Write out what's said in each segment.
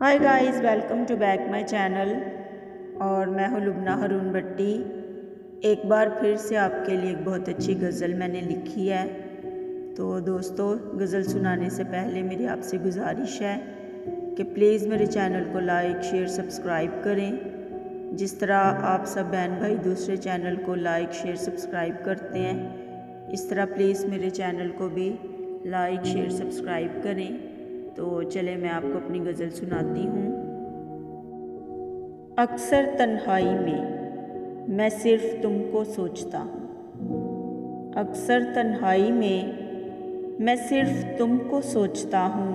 Hi guys, welcome to back my channel. और मैं हूँ लुबना हारून भट्टी। एक बार फिर से आपके लिए एक बहुत अच्छी गज़ल मैंने लिखी है। तो दोस्तों, गज़ल सुनाने से पहले मेरी आपसे गुजारिश है कि प्लीज़ मेरे चैनल को लाइक, शेयर, सब्सक्राइब करें। जिस तरह आप सब बहन भाई दूसरे चैनल को लाइक, शेयर, सब्सक्राइब करते हैं, इस तरह प्लीज़ मेरे चैनल को भी लाइक, शेयर, सब्सक्राइब करें। तो चले मैं आपको अपनी गज़ल सुनाती हूँ। अक्सर तन्हाई में मैं सिर्फ तुमको सोचता हूँ। अक्सर तन्हाई में मैं सिर्फ तुमको सोचता हूँ।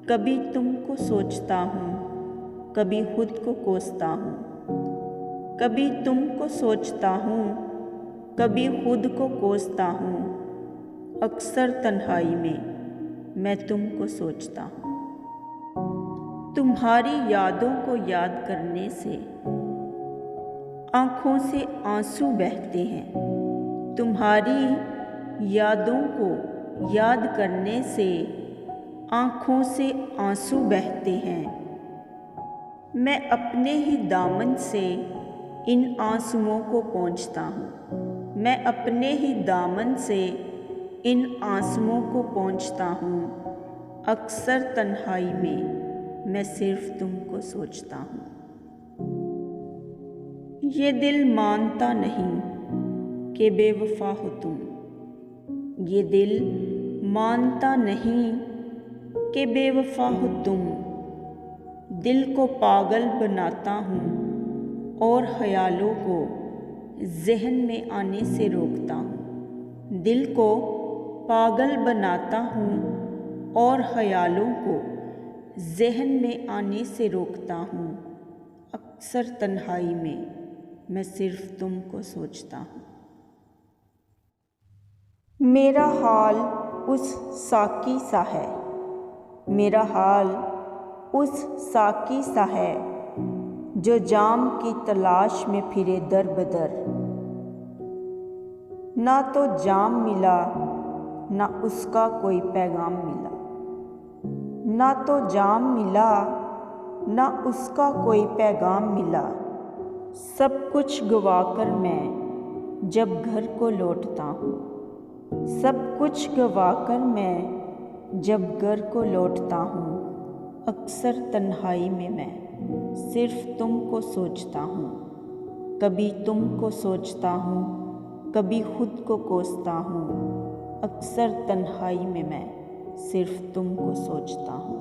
कभी तुमको सोचता हूँ, कभी खुद को कोसता हूँ। कभी तुमको सोचता हूँ, कभी खुद को कोसता हूँ। अक्सर तन्हाई में मैं तुमको सोचता हूँ। तुम्हारी यादों को याद करने से आँखों से आंसू बहते हैं। तुम्हारी यादों को याद करने से आँखों से आंसू बहते हैं। मैं अपने ही दामन से इन आंसुओं को पोंछता हूँ। मैं अपने ही दामन से इन आंसुओं को पोंछता हूँ। अक्सर तन्हाई में मैं सिर्फ तुमको सोचता हूँ। ये दिल मानता नहीं कि बेवफा हो तुम। ये दिल मानता नहीं कि बेवफा हो तुम। दिल को पागल बनाता हूँ और ख्यालों को जहन में आने से रोकता हूँ। दिल को पागल बनाता हूँ और ख्यालों को जहन में आने से रोकता हूँ। अक्सर तन्हाई में मैं सिर्फ तुमको सोचता हूँ। मेरा हाल उस साकी सा है। मेरा हाल उस साकी सा है जो जाम की तलाश में फिरे दर बदर। ना तो जाम मिला, ना उसका कोई पैगाम मिला। ना तो जाम मिला, ना उसका कोई पैगाम मिला। सब कुछ गवाकर मैं जब घर को लौटता हूँ। सब कुछ गवाकर मैं जब घर को लौटता हूँ। अक्सर तन्हाई में मैं सिर्फ तुमको सोचता हूँ। कभी तुमको सोचता हूँ, कभी खुद को कोसता हूँ। अक्सर तन्हाई में मैं सिर्फ तुमको सोचता हूँ।